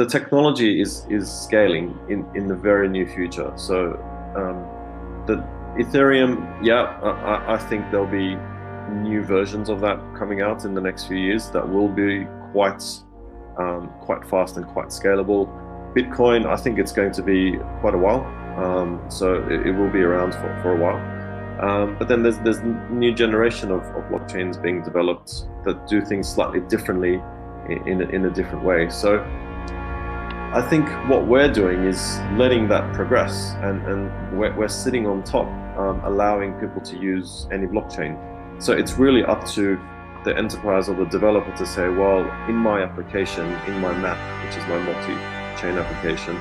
the technology is scaling in the very near future. So the Ethereum, yeah, I think there'll be new versions of that coming out in the next few years that will be quite fast and quite scalable. Bitcoin, I think it's going to be quite a while, so it will be around for a while. But then there's new generation of blockchains being developed that do things slightly differently in a different way. So I think what we're doing is letting that progress, and we're sitting on top, allowing people to use any blockchain. So it's really up to the enterprise or the developer to say, well, in my application, in my map, which is my multi-chain application,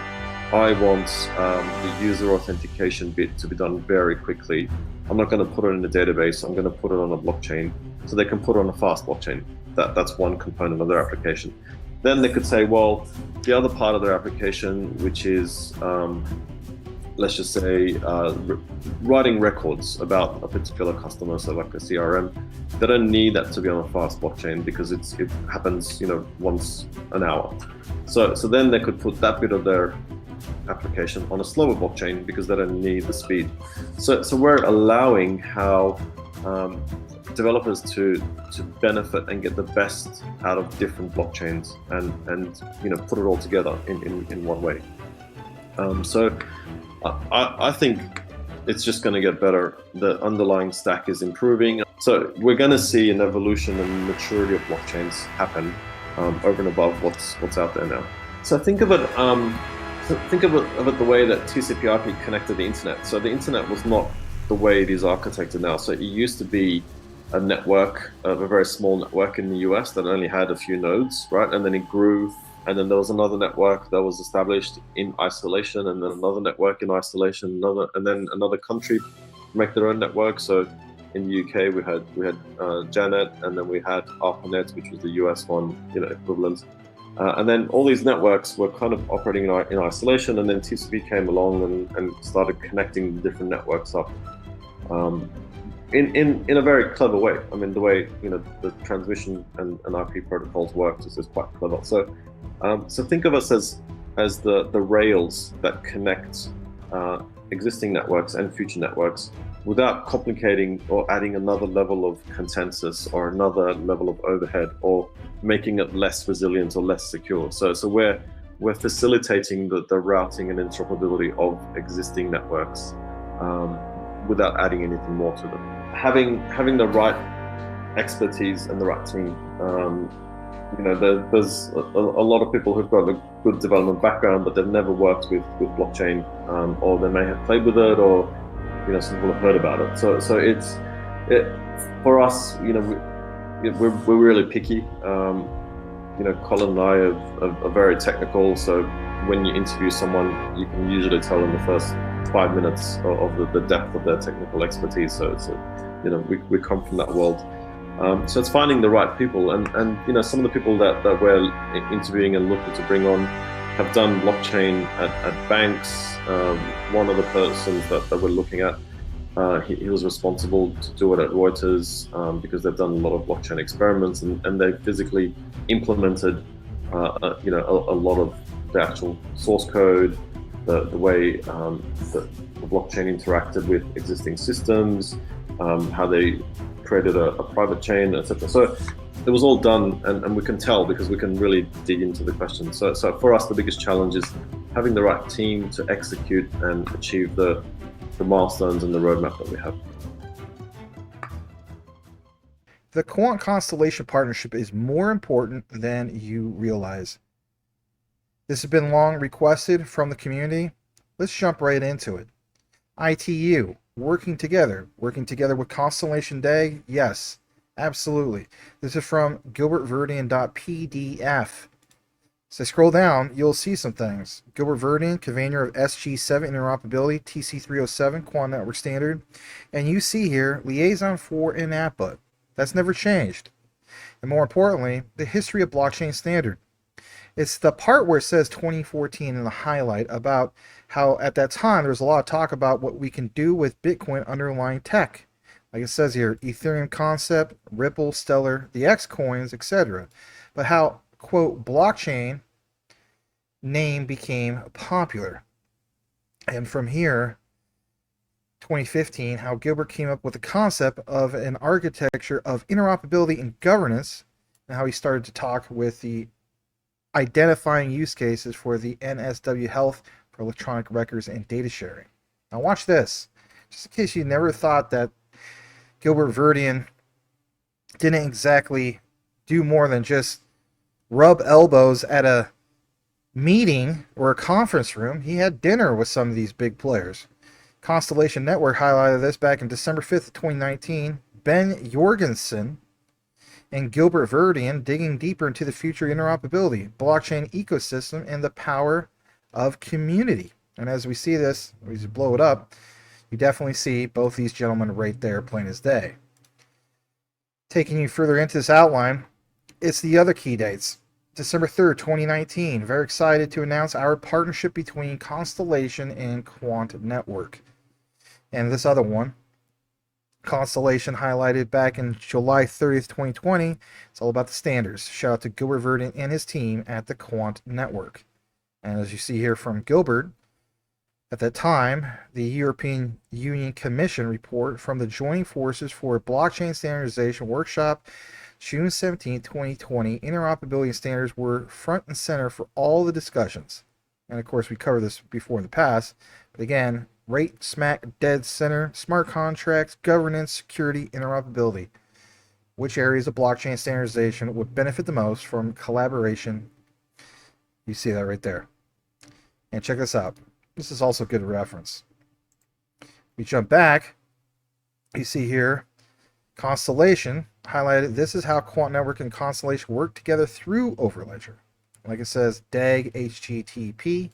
I want the user authentication bit to be done very quickly. I'm not going to put it in a database. I'm going to put it on a blockchain, so they can put it on a fast blockchain. That's one component of their application. Then they could say, well, the other part of their application, which is, let's just say, writing records about a particular customer, so like a CRM, they don't need that to be on a fast blockchain because it happens, once an hour. So then they could put that bit of their application on a slower blockchain because they don't need the speed. So we're allowing how developers to benefit and get the best out of different blockchains and put it all together in one way. So I think it's just going to get better. The underlying stack is improving. So we're going to see an evolution and maturity of blockchains happen over and above what's out there now. So think of it the way that TCP/IP connected the internet. So the internet was not the way it is architected now. So it used to be a network, a very small network in the US that only had a few nodes, right? And then it grew, and then there was another network that was established in isolation, and then another network in isolation, and then another country make their own network. So in the UK we had Janet, and then we had ARPANET, which was the US one, equivalent. And then all these networks were kind of operating in isolation, and then TCP came along and started connecting the different networks up in a very clever way. I mean, the way the transmission and IP protocols work is quite clever. So think of us as the rails that connect existing networks and future networks without complicating or adding another level of consensus or another level of overhead or making it less resilient or less secure. So we're facilitating the routing and interoperability of existing networks without adding anything more to them. Having the right expertise and the right team. There's a lot of people who've got a good development background, but they've never worked with blockchain, or they may have played with it, or some people have heard about it. So it's for us. We're really picky. Colin and I are very technical. So when you interview someone, you can usually tell in the first 5 minutes of the depth of their technical expertise. So we come from that world. So it's finding the right people, and some of the people that we're interviewing and looking to bring on have done blockchain at banks. One of the persons that we're looking at, he was responsible to do it at Reuters because they've done a lot of blockchain experiments, and they physically implemented a lot of the actual source code, the way the blockchain interacted with existing systems, how they created a private chain, etc. So it was all done, and we can tell because we can really dig into the question. So for us, the biggest challenge is having the right team to execute and achieve the milestones and the roadmap that we have. The Quant Constellation Partnership is more important than you realize. This has been long requested from the community. Let's jump right into it. ITU, working together with Constellation Day. Yes, absolutely. This is from gilbertverdian.pdf. So scroll down, you'll see some things. Gilbert Verdian, convener of SG7 interoperability, TC307 Quant Network Standard. And you see here, liaison for INAPA. That's never changed. And more importantly, the history of blockchain standard. It's the part where it says 2014 in the highlight about how at that time there was a lot of talk about what we can do with Bitcoin underlying tech. Like it says here, Ethereum concept, Ripple, Stellar, the X coins, etc. But how, quote, blockchain name became popular. And from here, 2015, how Gilbert came up with the concept of an architecture of interoperability and governance, and how he started to talk with the identifying use cases for the NSW Health for electronic records and data sharing. Now watch this, just in case you never thought that Gilbert Verdian didn't exactly do more than just rub elbows at a meeting or a conference room. He had dinner with some of these big players. Constellation Network highlighted this back in December 5th, 2019. Ben Jorgensen and Gilbert Verdian digging deeper into the future interoperability, blockchain ecosystem, and the power of community. And as we see this, we just blow it up, you definitely see both these gentlemen right there plain as day. Taking you further into this outline, it's the other key dates. December 3rd, 2019. Very excited to announce our partnership between Constellation and Quant Network. And this other one, Constellation, highlighted back in July 30th, 2020. It's all about the standards. Shout out to Gilbert Verdian and his team at the Quant Network. And as you see here from Gilbert, at that time, the European Union Commission report from the Joining Forces for Blockchain Standardization Workshop, June 17, 2020, interoperability standards were front and center for all the discussions. And of course, we covered this before in the past. But again, right smack dead center, smart contracts, governance, security, interoperability. Which areas of blockchain standardization would benefit the most from collaboration? You see that right there. And check this out. This is also good reference. We jump back. You see here, Constellation highlighted. This is how Quant Network and Constellation work together through Overledger. Like it says, DAG HTTP.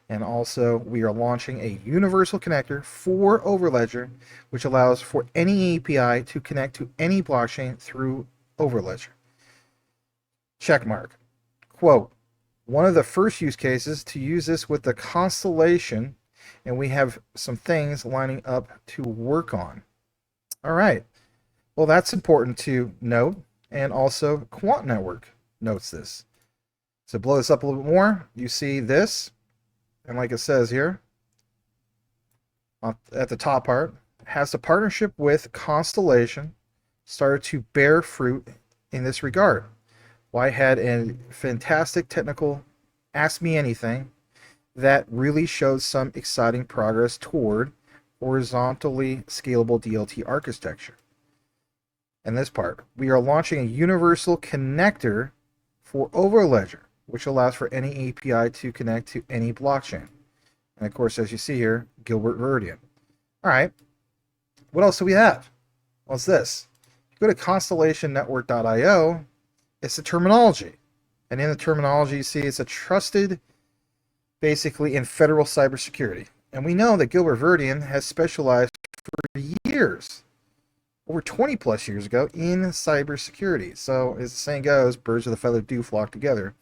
And also, we are launching a universal connector for Overledger, which allows for any API to connect to any blockchain through Overledger. Checkmark. Quote, one of the first use cases to use this with the Constellation, and we have some things lining up to work on. All right. Well, that's important to note, and also Quant Network notes this. So blow this up a little bit more. You see this, and like it says here, at the top part, has the partnership with Constellation started to bear fruit in this regard. Well, I had a fantastic technical Ask Me Anything that really showed some exciting progress toward horizontally scalable DLT architecture. And this part, we are launching a universal connector for Overledger, which allows for any API to connect to any blockchain. And of course, as you see here, Gilbert Verdian. All right, what else do we have? Well, it's this. Go to constellationnetwork.io. It's the terminology. And in the terminology, you see it's a trusted, basically, in federal cybersecurity. And we know that Gilbert Verdian has specialized for years, over 20 plus years ago, in cybersecurity. So, as the saying goes, birds of a feather do flock together.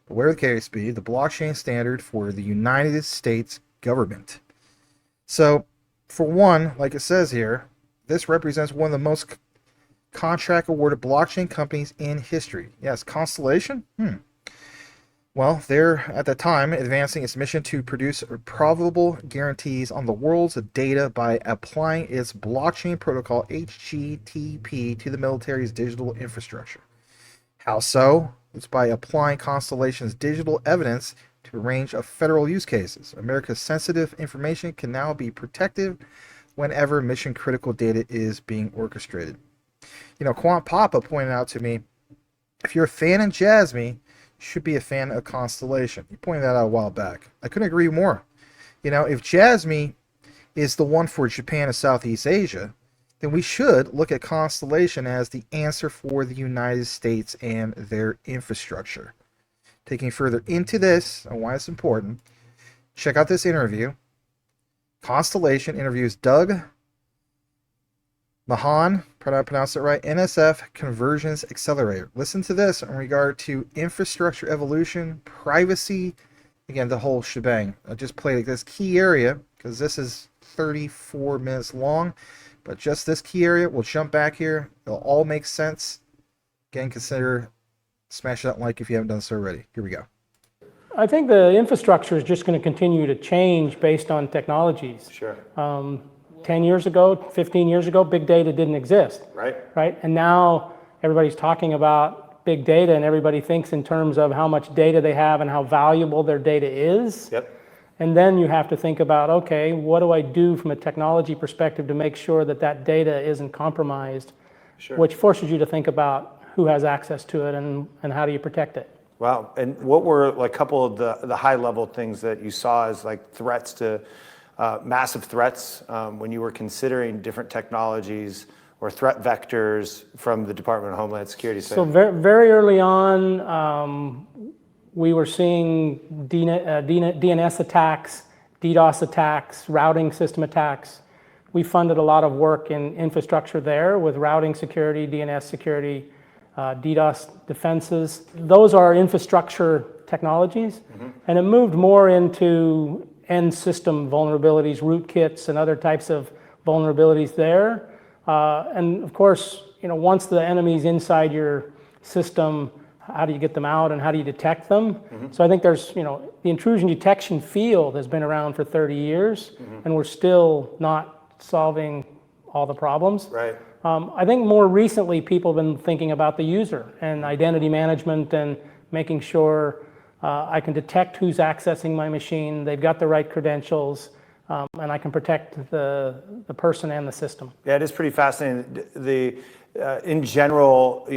But whatever the case be, the blockchain standard for the United States government. So, for one, like it says here, this represents one of the most contract awarded blockchain companies in history. Yes, Constellation? Well, they're at the time advancing its mission to produce provable guarantees on the world's data by applying its blockchain protocol HTTP to the military's digital infrastructure. How so? It's by applying Constellation's digital evidence to a range of federal use cases. America's sensitive information can now be protected whenever mission critical data is being orchestrated. You know, Quant Papa pointed out to me, if you're a fan of Jasmy, you should be a fan of Constellation. He pointed that out a while back. I couldn't agree more. You know, if Jasmy is the one for Japan and Southeast Asia, then we should look at Constellation as the answer for the United States and their infrastructure. Taking further into this and why it's important, check out this interview. Constellation interviews Doug Maughan, pronounce it right, NSF Conversions Accelerator. Listen to this in regard to infrastructure evolution, privacy, again, the whole shebang. I just played this key area because this is 34 minutes long, but just this key area. We'll jump back here. It'll all make sense. Again, consider smashing that like if you haven't done so already. Here we go. I think the infrastructure is just going to continue to change based on technologies. Sure. 10 years ago, 15 years ago, big data didn't exist. Right. And now everybody's talking about big data, and everybody thinks in terms of how much data they have and how valuable their data is. Yep. And then you have to think about, okay, what do I do from a technology perspective to make sure that that data isn't compromised? Sure. Which forces you to think about who has access to it and how do you protect it. Wow. And what were like a couple of the high level things that you saw as like threats to massive threats when you were considering different technologies or threat vectors from the Department of Homeland Security side? So very early on, we were seeing DNS attacks, DDoS attacks, routing system attacks. We funded a lot of work in infrastructure there with routing security, DNS security, DDoS defenses. Those are infrastructure technologies. And it moved more into end system vulnerabilities, rootkits, and other types of vulnerabilities there. And of course, once the enemy's inside your system, how do you get them out and how do you detect them? So I think there's, the intrusion detection field has been around for 30 years, and we're still not solving all the problems. Right. I think more recently people have been thinking about the user and identity management and making sure I can detect who's accessing my machine, they've got the right credentials, and I can protect the person and the system. Yeah, it is pretty fascinating. In general,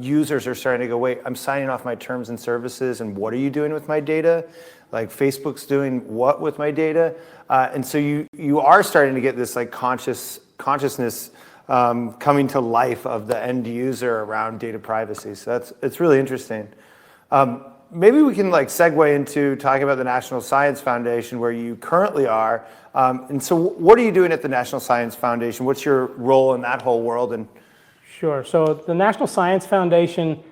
users are starting to go, wait, I'm signing off my terms and services, and what are you doing with my data? Like Facebook's doing what with my data? And so you are starting to get this like consciousness coming to life of the end user around data privacy. So it's really interesting. Maybe we can like segue into talking about the National Science Foundation, where you currently are. And so what are you doing at the National Science Foundation? What's your role in that whole world? And Sure. So the National Science Foundation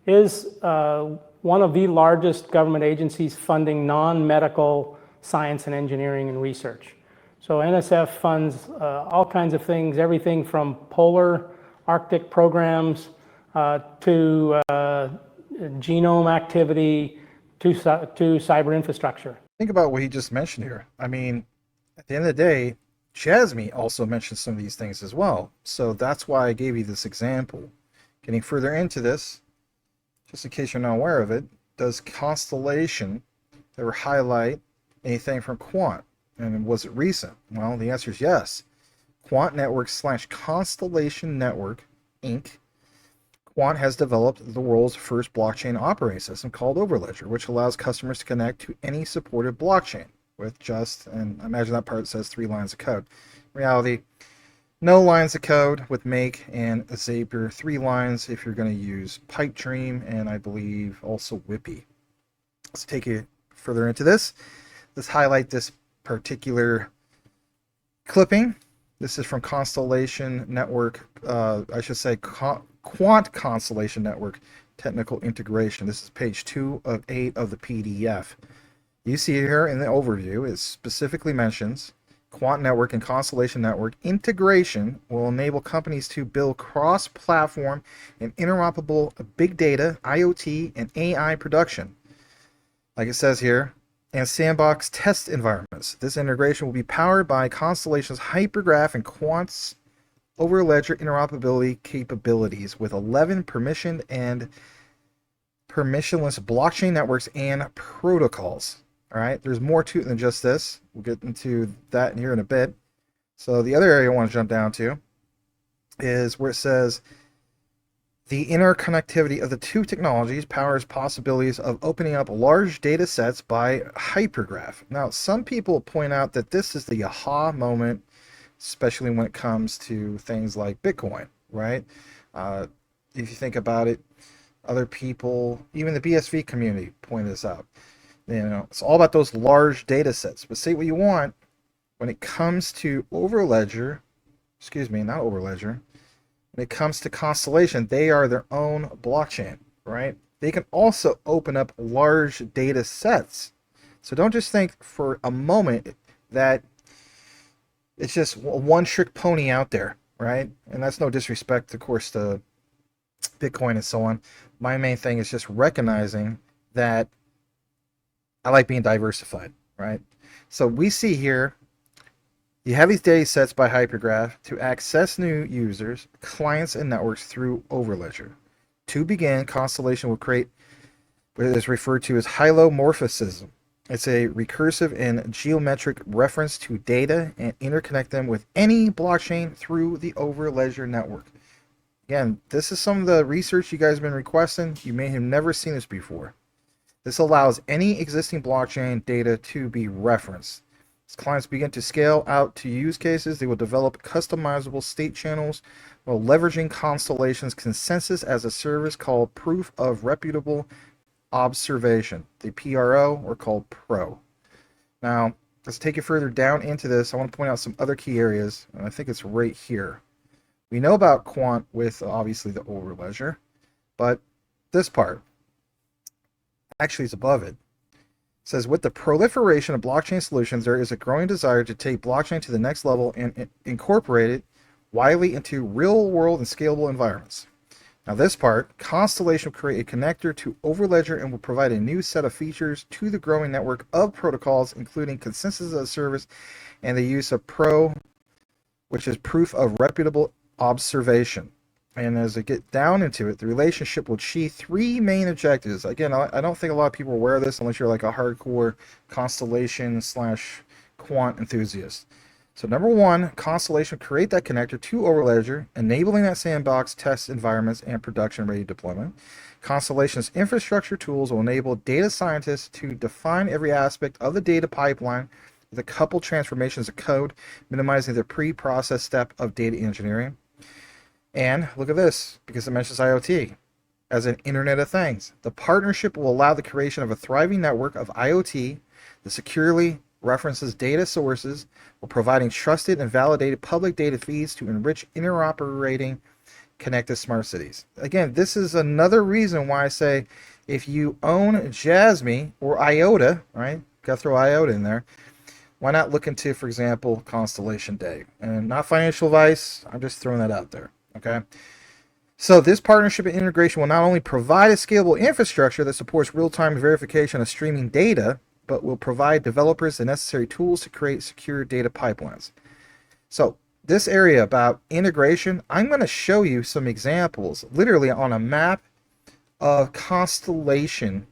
is one of the largest government agencies funding non-medical science and engineering and research. So NSF funds all kinds of things, everything from polar Arctic programs to genome activity to cyber infrastructure. Think about what he just mentioned here. I mean, at the end of the day, Jasmine also mentioned some of these things as well. So that's why I gave you this example. Getting further into this, just in case you're not aware of it, does Constellation ever highlight anything from Quant? And was it recent? Well, the answer is yes. Quant Network / Constellation Network, Inc. Quant has developed the world's first blockchain operating system called Overledger, which allows customers to connect to any supported blockchain with just, and I imagine that part says 3 lines of code. In reality, no lines of code with Make and Zapier, 3 lines if you're going to use Pipedream, and I believe also Whippy. Let's take you further into this. Let's highlight this particular clipping. This is from Constellation Network, I should say Quant Constellation Network Technical Integration. This is page 2 of 8 of the PDF. You see here in the overview, it specifically mentions Quant Network and Constellation Network integration will enable companies to build cross-platform and interoperable big data, IoT, and AI production. Like it says here, and sandbox test environments. This integration will be powered by Constellation's Hypergraph and Quant's Overledger interoperability capabilities with 11 permissioned and permissionless blockchain networks and protocols. All right, there's more to it than just this. We'll get into that here in a bit. So the other area I want to jump down to is where it says the interconnectivity of the two technologies powers possibilities of opening up large data sets by hypergraph. Now, some people point out that this is the aha moment, especially when it comes to things like Bitcoin, right? If you think about it, other people, even the BSV community, pointed this out. It's all about those large data sets. But say what you want, when it comes to Overledger, not Overledger, when it comes to Constellation, they are their own blockchain, right? They can also open up large data sets. So don't just think for a moment that it's just one trick pony out there, right? And that's no disrespect, of course, to Bitcoin and so on. My main thing is just recognizing that I like being diversified, right? So we see here, you have these data sets by hypergraph to access new users, clients, and networks through Overledger. To begin, Constellation will create what is referred to as hylomorphism. It's a recursive and geometric reference to data and interconnect them with any blockchain through the Overledger network. Again, this is some of the research you guys have been requesting. You may have never seen this before. This allows any existing blockchain data to be referenced. As clients begin to scale out to use cases, they will develop customizable state channels while leveraging Constellation's consensus as a service called Proof of Reputable Observation, the PRO, or called PRO. Now, let's take it further down into this. I want to point out some other key areas, and I think it's right here. We know about Quant with obviously the Overledger, but this part actually is above it. It says, with the proliferation of blockchain solutions, there is a growing desire to take blockchain to the next level and incorporate it widely into real-world and scalable environments. Now this part, Constellation will create a connector to Overledger and will provide a new set of features to the growing network of protocols, including consensus as a service and the use of PRO, which is Proof of Reputable Observation. And as I get down into it, the relationship will achieve three main objectives. Again, I don't think a lot of people are aware of this unless you're like a hardcore Constellation / quant enthusiast. So number one, Constellation will create that connector to Overledger, enabling that sandbox test environments and production-ready deployment. Constellation's infrastructure tools will enable data scientists to define every aspect of the data pipeline with a couple transformations of code, minimizing the pre-process step of data engineering. And look at this, because it mentions IoT as an Internet of Things. The partnership will allow the creation of a thriving network of IoT that securely references data sources while providing trusted and validated public data feeds to enrich interoperating connected smart cities. Again, this is another reason why I say if you own Jasmy or IOTA, right? Got to throw IOTA in there. Why not look into, for example, Constellation Day? And not financial advice, I'm just throwing that out there. Okay, so this partnership and integration will not only provide a scalable infrastructure that supports real-time verification of streaming data, but will provide developers the necessary tools to create secure data pipelines. So this area about integration, I'm going to show you some examples, literally on a map of Constellation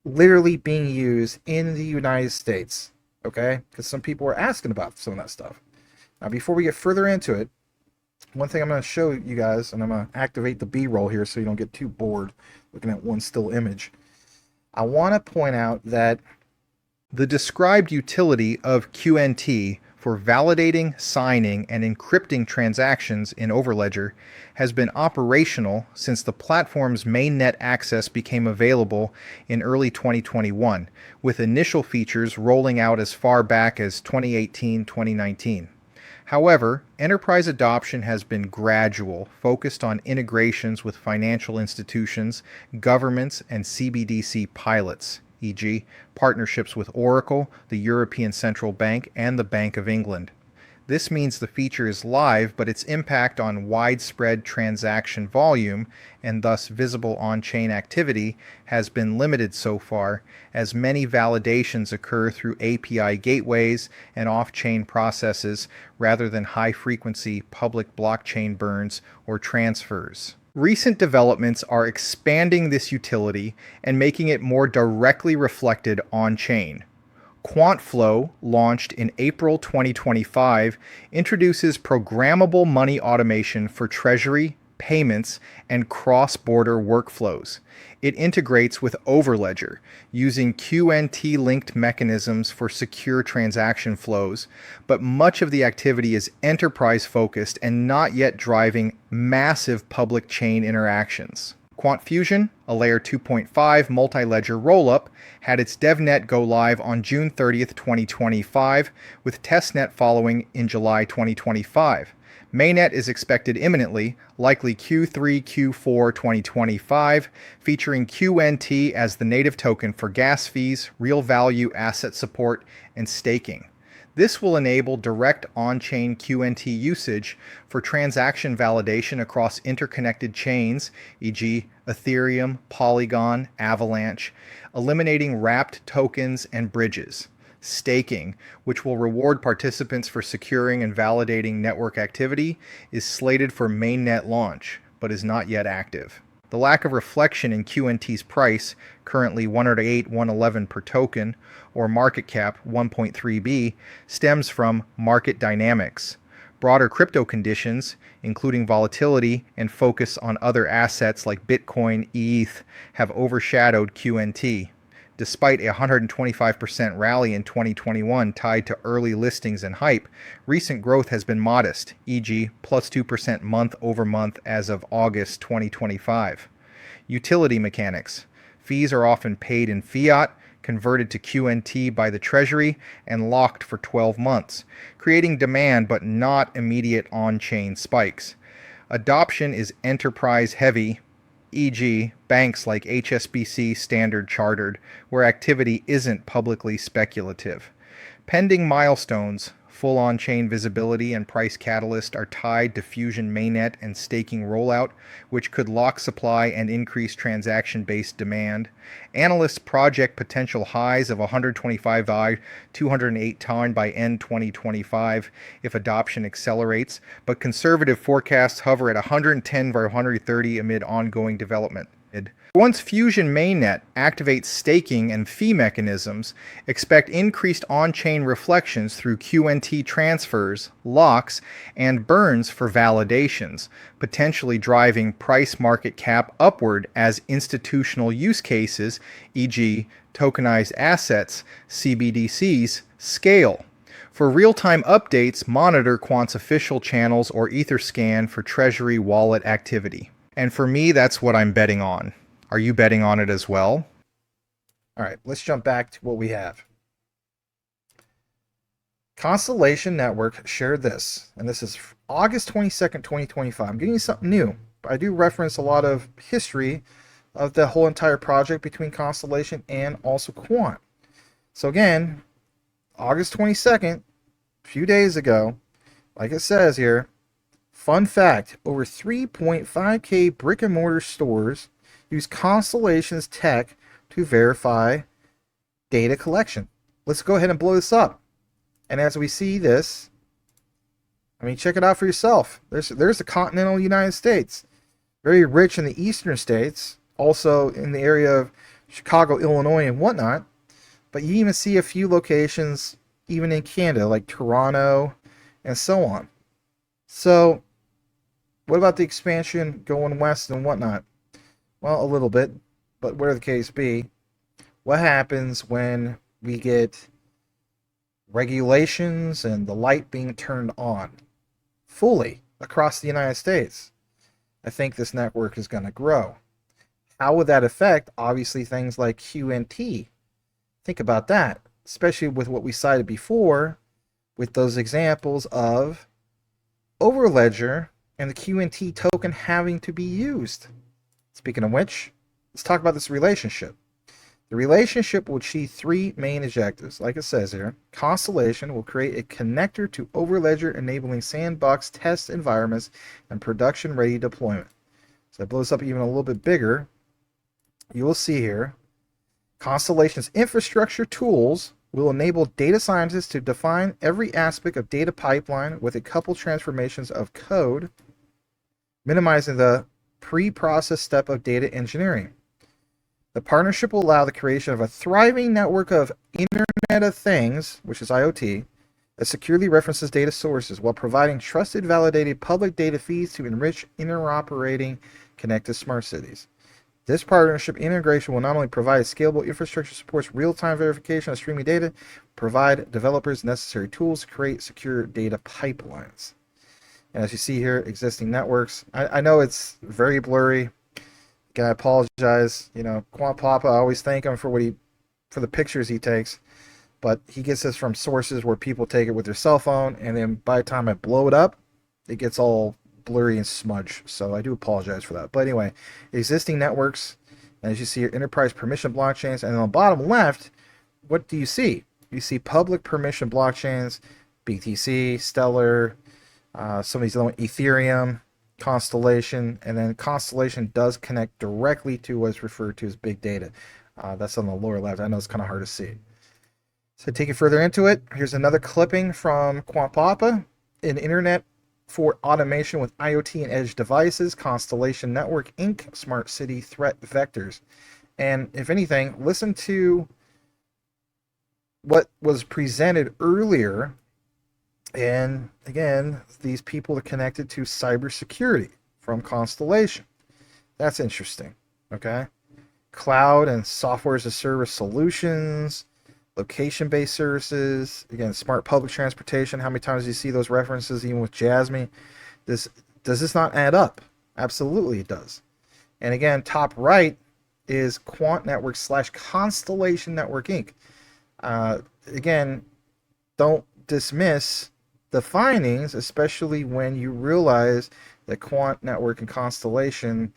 literally being used in the United States. Okay, because some people were asking about some of that stuff. Now, before we get further into it, one thing I'm going to show you guys, and I'm going to activate the B-roll here so you don't get too bored looking at one still image. I want to point out that the described utility of QNT for validating, signing, and encrypting transactions in Overledger has been operational since the platform's mainnet access became available in early 2021, with initial features rolling out as far back as 2018-2019. However, enterprise adoption has been gradual, focused on integrations with financial institutions, governments, and CBDC pilots, e.g., partnerships with Oracle, the European Central Bank, and the Bank of England. This means the feature is live, but its impact on widespread transaction volume, and thus visible on-chain activity, has been limited so far, as many validations occur through API gateways and off-chain processes rather than high-frequency public blockchain burns or transfers. Recent developments are expanding this utility and making it more directly reflected on-chain. QuantFlow, launched in April 2025, introduces programmable money automation for treasury, payments, and cross-border workflows. It integrates with Overledger, using QNT-linked mechanisms for secure transaction flows, but much of the activity is enterprise-focused and not yet driving massive public chain interactions. Quant Fusion, a Layer 2.5 multi-ledger rollup, had its DevNet go live on June 30th, 2025, with testnet following in July 2025. Mainnet is expected imminently, likely Q3-Q4 2025, featuring QNT as the native token for gas fees, real value asset support, and staking. This will enable direct on-chain QNT usage for transaction validation across interconnected chains, e.g. Ethereum, Polygon, Avalanche, eliminating wrapped tokens and bridges. Staking, which will reward participants for securing and validating network activity, is slated for mainnet launch, but is not yet active. The lack of reflection in QNT's price, currently 108.111 per token, or market cap 1.3B, stems from market dynamics. Broader crypto conditions, including volatility and focus on other assets like Bitcoin, ETH, have overshadowed QNT. Despite a 125% rally in 2021 tied to early listings and hype, recent growth has been modest, e.g. plus 2% month over month as of August 2025. Utility mechanics. Fees are often paid in fiat, converted to QNT by the Treasury, and locked for 12 months, creating demand but not immediate on-chain spikes. Adoption is enterprise heavy, e.g. banks like HSBC Standard Chartered, where activity isn't publicly speculative. Pending milestones, full on-chain visibility and price catalyst are tied to Fusion mainnet and staking rollout, which could lock supply and increase transaction-based demand. Analysts project potential highs of 125 by 208 ton by end 2025 if adoption accelerates, but conservative forecasts hover at 110 by 130 amid ongoing development. Once Fusion mainnet activates staking and fee mechanisms, expect increased on-chain reflections through QNT transfers, locks, and burns for validations, potentially driving price market cap upward as institutional use cases, e.g. tokenized assets, CBDCs, scale. For real-time updates, monitor Quant's official channels or Etherscan for Treasury wallet activity. And for me, that's what I'm betting on. Are you betting on it as well? All right, let's jump back to what we have. Constellation Network shared this, and this is August 22nd, 2025. I'm giving you something new, but I do reference a lot of history of the whole entire project between Constellation and also Quant. So again, August 22nd, a few days ago, like it says here, fun fact, over 3.5K brick and mortar stores use Constellation's tech to verify data collection. Let's go ahead and blow this up. And as we see this, I mean, check it out for yourself. There's the continental United States, very rich in the eastern states, also in the area of Chicago, Illinois, and whatnot. But you even see a few locations even in Canada, like Toronto, and so on. So, what about the expansion going west and whatnot? Well, a little bit, but whatever the case be, what happens when we get regulations and the light being turned on fully across the United States? I think this network is going to grow. How would that affect, obviously, things like QNT? Think about that, especially with what we cited before, with those examples of Overledger and the QNT token having to be used. Speaking of which, let's talk about this relationship. The relationship will achieve three main objectives. Like it says here, Constellation will create a connector to Overledger, enabling sandbox test environments and production-ready deployment. So that blows up even a little bit bigger. You will see here, Constellation's infrastructure tools will enable data scientists to define every aspect of data pipeline with a couple transformations of code, minimizing the pre-process step of data engineering. The partnership will allow the creation of a thriving network of Internet of Things, which is IoT, that securely references data sources while providing trusted, validated public data feeds to enrich interoperating connected smart cities. This partnership integration will not only provide scalable infrastructure supports real-time verification of streaming data, provide developers necessary tools to create secure data pipelines. And as you see here, existing networks. I know it's very blurry. Again, I apologize. You know, Quant Papa, I always thank him for the pictures he takes. But he gets this from sources where people take it with their cell phone, and then by the time I blow it up, it gets all blurry and smudged. So I do apologize for that. But anyway, existing networks, as you see here, enterprise permission blockchains, and on the bottom left, what do you see? You see public permission blockchains, BTC, Stellar, some of these other Ethereum, Constellation, and then Constellation does connect directly to what's referred to as big data. That's on the lower left. I know it's kind of hard to see. So to take it further into it, here's another clipping from Quant Papa, an internet for automation with IoT and edge devices, Constellation Network Inc., Smart City Threat Vectors. And if anything, listen to what was presented earlier. And again, these people are connected to cybersecurity from Constellation. That's interesting. Okay. Cloud and software as a service solutions, location-based services, again, smart public transportation. How many times do you see those references even with Jasmine? Does this not add up? Absolutely it does. And again, top right is Quant Network / Constellation Network Inc. Again, don't dismiss the findings, especially when you realize that Quant Network and Constellation,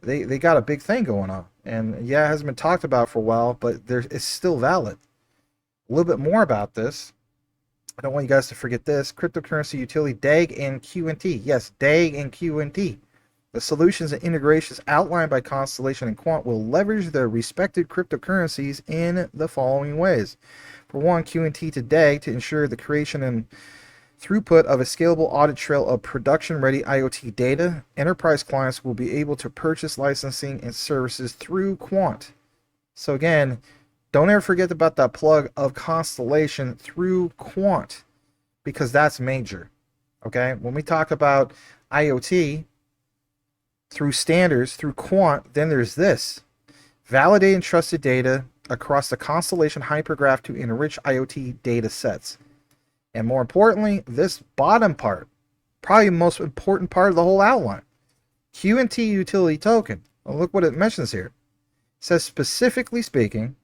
they got a big thing going on. And yeah, it hasn't been talked about for a while, but it's still valid. A little bit more about this. I don't want you guys to forget this. Cryptocurrency utility DAG and QNT. Yes, DAG and QNT. The solutions and integrations outlined by Constellation and Quant will leverage the respective cryptocurrencies in the following ways. For one, QNT to DAG to ensure the creation and throughput of a scalable audit trail of production-ready IoT data. Enterprise clients will be able to purchase licensing and services through Quant. So again, don't ever forget about that plug of Constellation through Quant, because that's major. Okay, when we talk about IoT through standards, through Quant, then there's this. Validate and trusted data across the Constellation hypergraph to enrich IoT data sets. And more importantly, this bottom part, probably the most important part of the whole outline. QNT utility token. Well, look what it mentions here. It says, specifically speaking,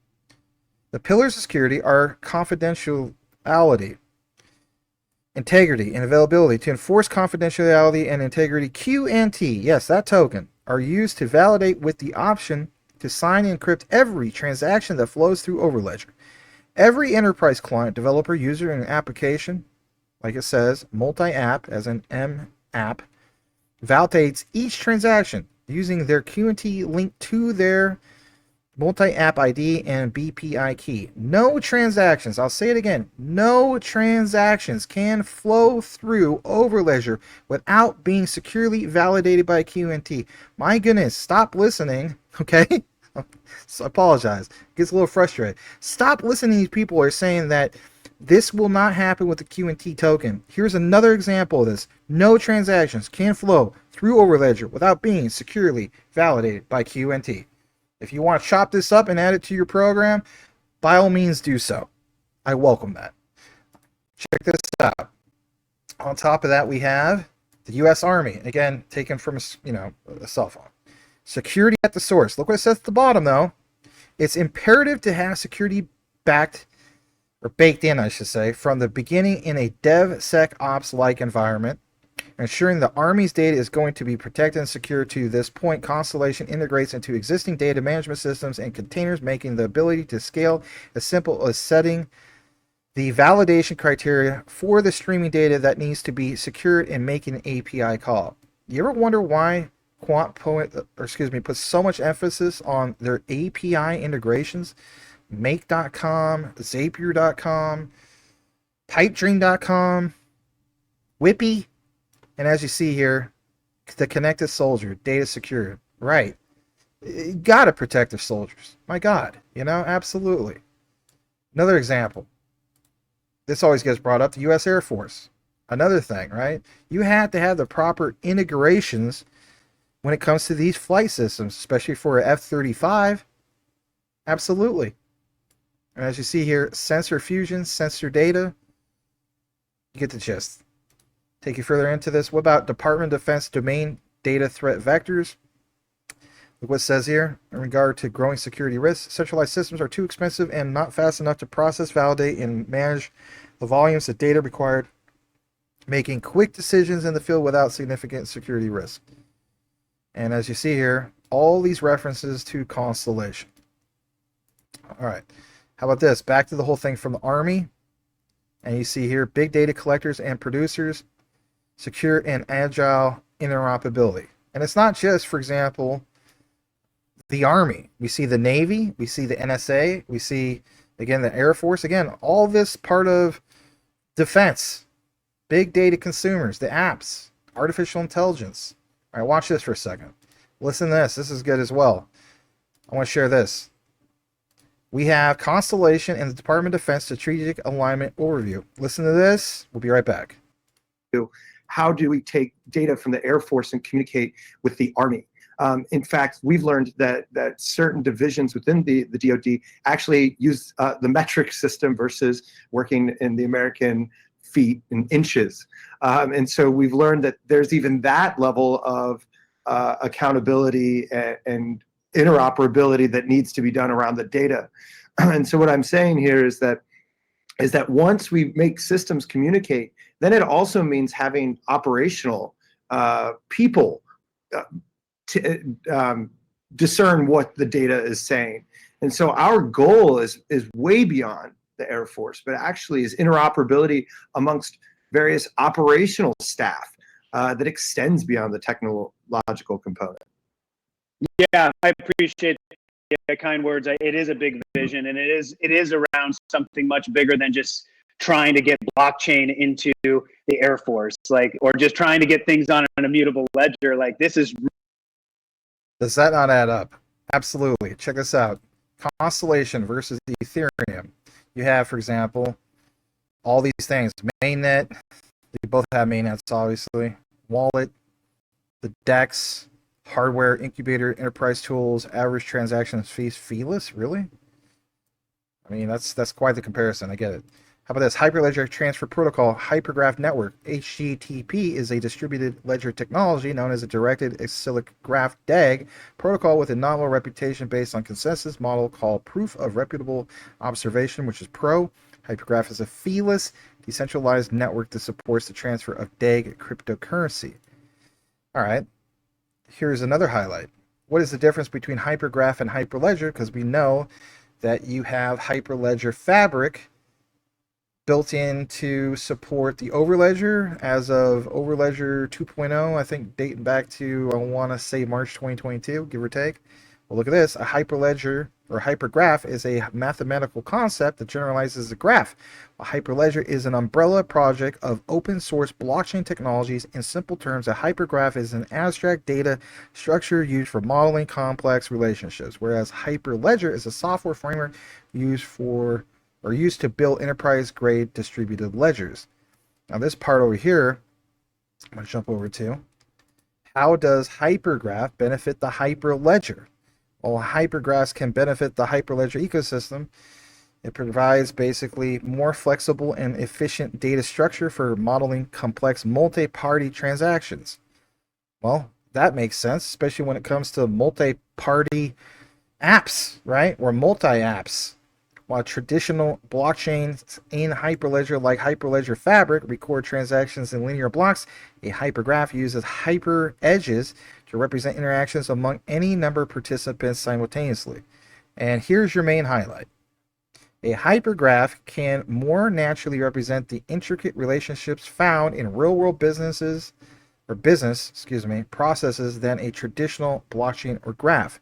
the pillars of security are confidentiality, integrity, and availability. To enforce confidentiality and integrity, QNT, yes, that token, are used to validate with the option to sign and encrypt every transaction that flows through Overledger. Every enterprise client, developer, user, and application, like it says, multi-app, as an M-app, validates each transaction using their QNT link to their multi-app ID and BPI key. No transactions, I'll say it again, no transactions can flow through Overledger without being securely validated by QNT. My goodness, stop listening, okay? So I apologize. It gets a little frustrated. Stop listening to these people who are saying that this will not happen with the QNT token. Here's another example of this. No transactions can flow through Overledger without being securely validated by QNT. If you want to chop this up and add it to your program, by all means do so. I welcome that. Check this out. On top of that, we have the U.S. Army. Again, taken from a cell phone. Security at the source. Look what it says at the bottom, though. It's imperative to have security baked in, I should say, from the beginning in a DevSecOps-like environment, ensuring the Army's data is going to be protected and secure. To this point, Constellation integrates into existing data management systems and containers, making the ability to scale as simple as setting the validation criteria for the streaming data that needs to be secured and making an API call. You ever wonder why Quant puts so much emphasis on their API integrations? Make.com, Zapier.com, Pipedream.com, Whippy, and as you see here, the connected soldier, data secure. Right. You gotta protect their soldiers. My God, absolutely. Another example. This always gets brought up, the U.S. Air Force. Another thing, right? You have to have the proper integrations when it comes to these flight systems, especially for an F-35. Absolutely. And as you see here, sensor fusion, sensor data. You get the gist. Take you further into this. What about Department of Defense domain data threat vectors? Look what it says here. In regard to growing security risks, centralized systems are too expensive and not fast enough to process, validate, and manage the volumes of data required, making quick decisions in the field without significant security risk. And as you see here, all these references to Constellation. All right. How about this? Back to the whole thing from the Army. And you see here, big data collectors and producers, secure and agile interoperability. And it's not just, for example, the Army. We see the Navy, we see the NSA, we see, again, the Air Force. Again, all this part of defense, big data consumers, the apps, artificial intelligence. All right, watch this for a second. Listen to this. This is good as well. I want to share this. We have Constellation and the Department of Defense Strategic Alignment Overview. Listen to this. We'll be right back. How do we take data from the Air Force and communicate with the Army? In fact, we've learned that certain divisions within the DoD actually use the metric system versus working in the American feet and inches. And so we've learned that there's even that level of accountability and interoperability that needs to be done around the data. And so what I'm saying here is that once we make systems communicate, then it also means having operational people to discern what the data is saying. And so our goal is way beyond the Air Force, but actually is interoperability amongst various operational staff that extends beyond the technological component. Yeah, I appreciate the kind words. It is a big vision, and it is around something much bigger than just trying to get blockchain into the Air Force, or just trying to get things on an immutable ledger. This is. Does that not add up? Absolutely. Check this out. Constellation versus the Ethereum. You have, for example, all these things. Mainnet. They both have mainnets, obviously. Wallet. The DEX. Hardware, incubator, enterprise tools, average transactions fees, feeless? Really? I mean, that's quite the comparison. I get it. How about this? Hyperledger Transfer Protocol Hypergraph Network. HTTP is a distributed ledger technology known as a directed acyclic graph DAG protocol with a novel reputation based on consensus model called Proof of Reputable Observation, which is PRO. Hypergraph is a feeless, decentralized network that supports the transfer of DAG cryptocurrency. All right. Here's another highlight. What is the difference between Hypergraph and Hyperledger? Because we know that you have Hyperledger Fabric built in to support the Overledger as of Overledger 2.0, I think dating back to, I want to say March 2022, give or take. Well, look at this. A Hyperledger or Hypergraph is a mathematical concept that generalizes a graph. A Hyperledger is an umbrella project of open source blockchain technologies. In simple terms, a Hypergraph is an abstract data structure used for modeling complex relationships, whereas Hyperledger is a software framework used to build enterprise-grade distributed ledgers. Now this part over here, I'm going to jump over to, how does Hypergraph benefit the Hyperledger? Well, Hypergraphs can benefit the Hyperledger ecosystem. It provides basically more flexible and efficient data structure for modeling complex multi-party transactions. Well, that makes sense, especially when it comes to multi-party apps, right? Or multi-apps. While traditional blockchains in Hyperledger like Hyperledger Fabric record transactions in linear blocks, a Hypergraph uses hyper edges to represent interactions among any number of participants simultaneously. And here's your main highlight. A Hypergraph can more naturally represent the intricate relationships found in real-world business processes than a traditional blockchain or graph.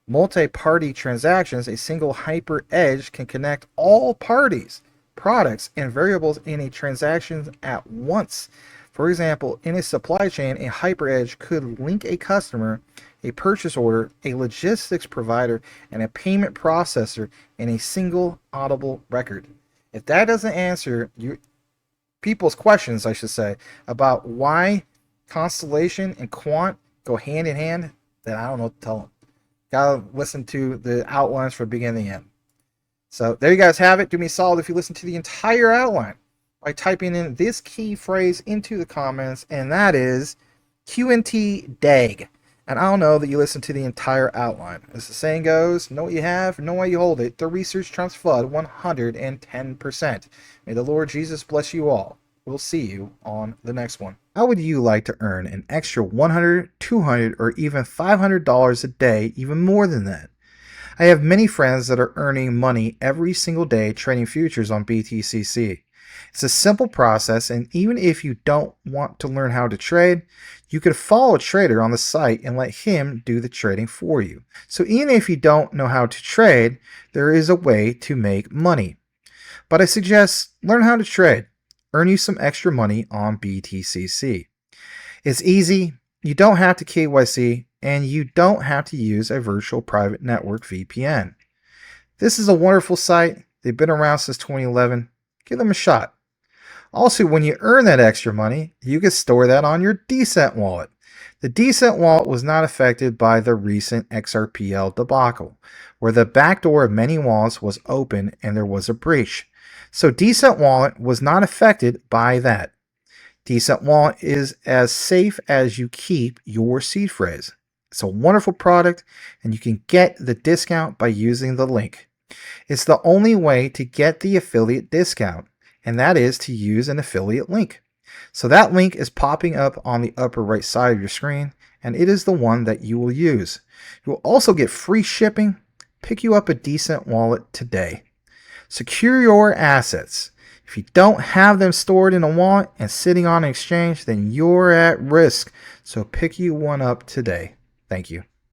Multi-party transactions, a single hyper edge can connect all parties, products, and variables in a transaction at once. For example, in a supply chain, a hyper edge could link a customer, a purchase order, a logistics provider, and a payment processor in a single audible record. If that doesn't answer people's questions, I should say, about why Constellation and Quant go hand in hand, then I don't know what to tell them. Gotta listen to the outlines from beginning to end. So there you guys have it. Do me a solid if you listen to the entire outline by typing in this key phrase into the comments, and that is QNT DAG. And I'll know that you listened to the entire outline. As the saying goes, know what you have, know why you hold it. The research trumps FUD 110%. May the Lord Jesus bless you all. We'll see you on the next one. How would you like to earn an extra $100, $200, or even $500 a day, even more than that? I have many friends that are earning money every single day trading futures on BTCC. It's a simple process, and even if you don't want to learn how to trade, you could follow a trader on the site and let him do the trading for you. So even if you don't know how to trade, there is a way to make money. But I suggest learn how to trade. Earn you some extra money on BTCC. It's easy, you don't have to KYC, and you don't have to use a virtual private network VPN. This is a wonderful site. They've been around since 2011. Give them a shot. Also, when you earn that extra money, you can store that on your Decent wallet. The Decent wallet was not affected by the recent XRPL debacle, where the backdoor of many wallets was open and there was a breach. So Decent wallet was not affected by that. Decent wallet is as safe as you keep your seed phrase. It's a wonderful product, and you can get the discount by using the link. It's the only way to get the affiliate discount, and that is to use an affiliate link. So that link is popping up on the upper right side of your screen, and it is the one that you will use. You will also get free shipping. Pick you up a Decent wallet today. Secure your assets. If you don't have them stored in a wallet and sitting on an exchange, then you're at risk. So pick you one up today. Thank you.